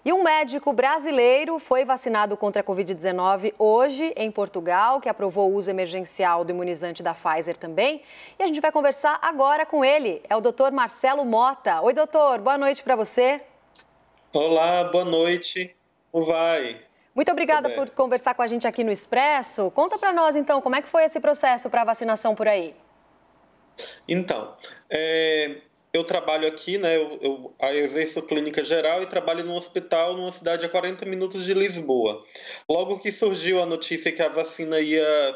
E um médico brasileiro foi vacinado contra a Covid-19 hoje em Portugal, que aprovou o uso emergencial do imunizante da Pfizer também. E a gente vai conversar agora com ele. É o Dr. Marcelo Mota. Oi, doutor. Boa noite para você. Olá, boa noite. Como vai? Muito obrigada por conversar com a gente aqui no Expresso. Conta para nós, então, como é que foi esse processo para a vacinação por aí? Então, eu trabalho aqui, né? Eu exerço clínica geral e trabalho num hospital numa cidade a 40 minutos de Lisboa. Logo que surgiu a notícia que a vacina ia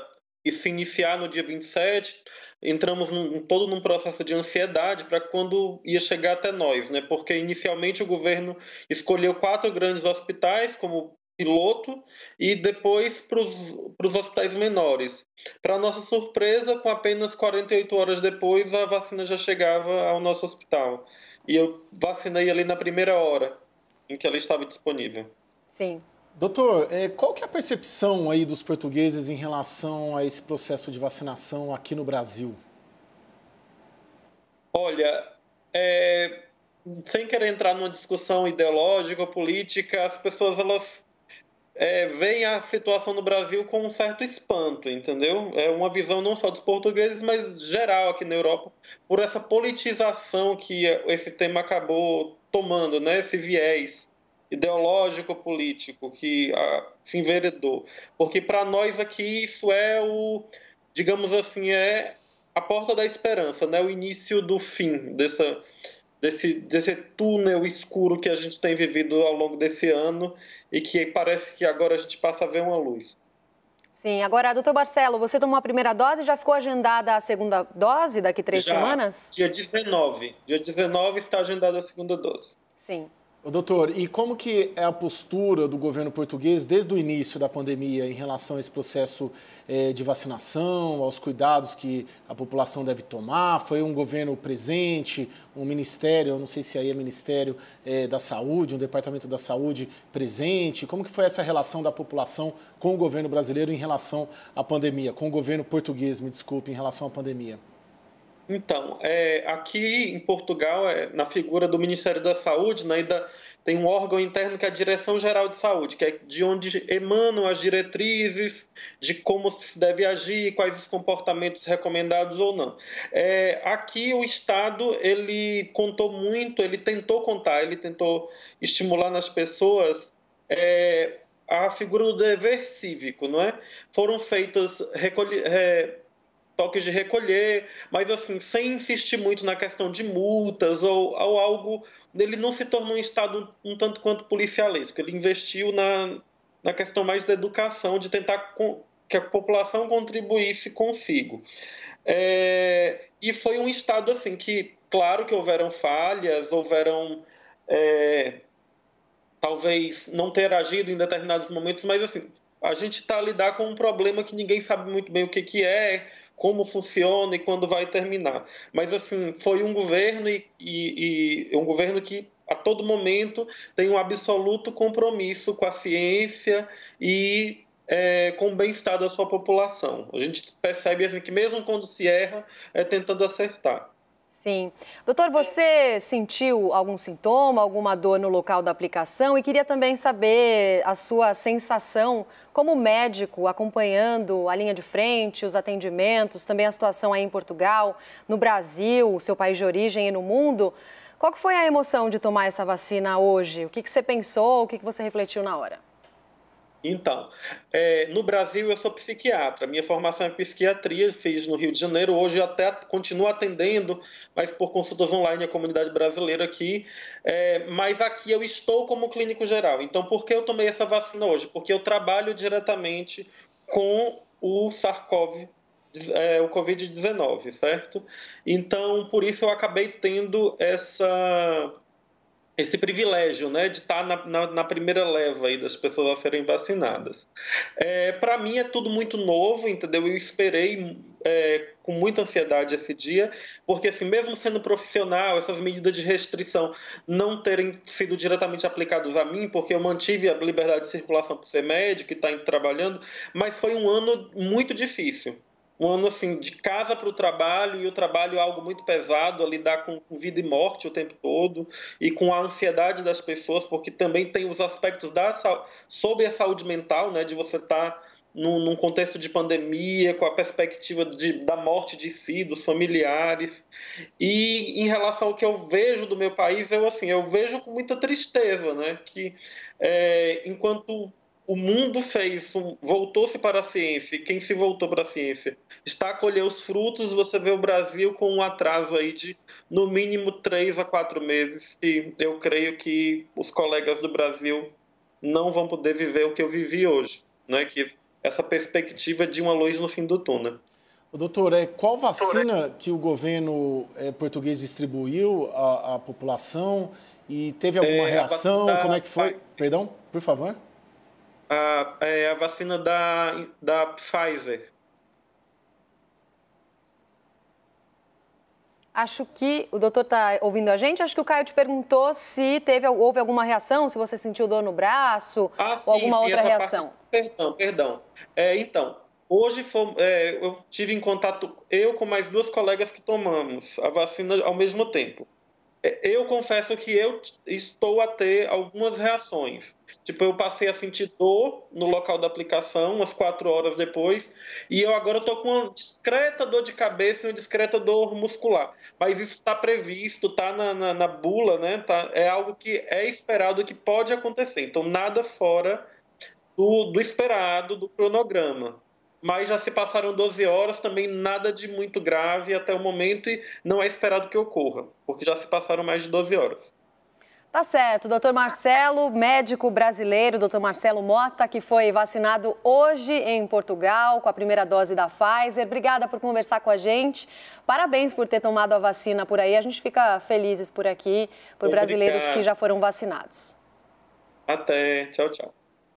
se iniciar no dia 27, entramos todo num processo de ansiedade para quando ia chegar até nós, né? Porque inicialmente o governo escolheu 4 grandes hospitais como piloto e depois para os hospitais menores. Para nossa surpresa, com apenas 48 horas depois, a vacina já chegava ao nosso hospital. E eu vacinei ali na primeira hora em que ela estava disponível. Sim. Doutor, qual que é a percepção aí dos portugueses em relação a esse processo de vacinação aqui no Brasil? Olha, sem querer entrar numa discussão ideológica ou política, as pessoas elas veem a situação no Brasil com um certo espanto, entendeu? É uma visão não só dos portugueses, mas geral aqui na Europa, por essa politização que esse tema acabou tomando, né? Esse viés ideológico-político que se enveredou. Porque para nós aqui isso digamos assim, é a porta da esperança, né? O início do fim desse túnel escuro que a gente tem vivido ao longo desse ano e que parece que agora a gente passa a ver uma luz. Sim, agora, doutor Marcelo, você tomou a primeira dose e já ficou agendada a segunda dose daqui 3 semanas? Dia 19 está agendada a segunda dose. Sim. Doutor, e como que é a postura do governo português desde o início da pandemia em relação a esse processo de vacinação, aos cuidados que a população deve tomar? Foi um governo presente, um ministério, eu não sei se aí é Ministério da Saúde, um Departamento da Saúde presente? Como que foi essa relação da população com o governo brasileiro em relação à pandemia? Com o governo português, me desculpe, em relação à pandemia? Então, aqui em Portugal, na figura do Ministério da Saúde, né, tem um órgão interno que é a Direção-Geral de Saúde, que é de onde emanam as diretrizes de como se deve agir, quais os comportamentos recomendados ou não. Aqui o Estado, ele contou muito, ele tentou estimular nas pessoas a figura do dever cívico, não é? Foram feitas toques de recolher, mas assim, sem insistir muito na questão de multas ou algo, ele não se tornou um Estado um tanto quanto policialesco, ele investiu na questão mais da educação, de tentar que a população contribuísse consigo. E foi um Estado assim que, claro que houveram falhas, talvez não ter agido em determinados momentos, mas assim, a gente está a lidar com um problema que ninguém sabe muito bem o que é, como funciona e quando vai terminar. Mas, assim, foi um governo e um governo que, a todo momento, tem um absoluto compromisso com a ciência e com o bem-estar da sua população. A gente percebe assim, que mesmo quando se erra, é tentando acertar. Sim. Doutor, você sentiu algum sintoma, alguma dor no local da aplicação? E queria também saber a sua sensação como médico, acompanhando a linha de frente, os atendimentos, também a situação aí em Portugal, no Brasil, seu país de origem e no mundo. Qual que foi a emoção de tomar essa vacina hoje? O que você pensou, o que você refletiu na hora? Então, no Brasil eu sou psiquiatra, minha formação é psiquiatria, fiz no Rio de Janeiro, hoje eu até continuo atendendo, mas por consultas online a comunidade brasileira aqui, mas aqui eu estou como clínico geral. Então, por que eu tomei essa vacina hoje? Porque eu trabalho diretamente com o SARS-CoV, o Covid-19, certo? Então, por isso eu acabei tendo esse privilégio, né, de estar na primeira leva aí das pessoas a serem vacinadas. Para mim é tudo muito novo, entendeu? Eu esperei com muita ansiedade esse dia, porque assim, mesmo sendo profissional, essas medidas de restrição não terem sido diretamente aplicadas a mim, porque eu mantive a liberdade de circulação por ser médico e estar trabalhando, mas foi um ano muito difícil. um ano assim de casa para o trabalho, e o trabalho é algo muito pesado, a lidar com vida e morte o tempo todo, e com a ansiedade das pessoas, porque também tem os aspectos sobre a saúde mental, né, de você estar num contexto de pandemia, com a perspectiva da morte de si, dos familiares. E em relação ao que eu vejo do meu país, eu vejo com muita tristeza, né, que enquanto o mundo voltou-se para a ciência, e quem se voltou para a ciência está a colher os frutos, você vê o Brasil com um atraso aí de, no mínimo, 3 a 4 meses, e eu creio que os colegas do Brasil não vão poder viver o que eu vivi hoje, né? Que essa perspectiva de uma luz no fim do túnel. Doutor, qual vacina que o governo português distribuiu à população e teve alguma reação? Como é que foi? Perdão, por favor. A vacina da Pfizer. Acho que o doutor está ouvindo a gente. Acho que o Caio te perguntou se houve alguma reação, se você sentiu dor no braço ou alguma outra reação. Perdão. Então, hoje eu tive em contato, com mais 2 colegas que tomamos a vacina ao mesmo tempo. Eu confesso que eu estou a ter algumas reações. Tipo, eu passei a sentir dor no local da aplicação, umas 4 horas depois, e eu agora estou com uma discreta dor de cabeça e uma discreta dor muscular. Mas isso está previsto, está na bula, né? É algo que é esperado, que pode acontecer. Então, nada fora do esperado, do cronograma. Mas já se passaram 12 horas, também nada de muito grave até o momento, e não é esperado que ocorra, porque já se passaram mais de 12 horas. Tá certo. Doutor Marcelo, médico brasileiro, doutor Marcelo Mota, que foi vacinado hoje em Portugal com a primeira dose da Pfizer. Obrigada por conversar com a gente. Parabéns por ter tomado a vacina por aí. A gente fica felizes por aqui, por brasileiros que já foram vacinados. Até. Tchau, tchau.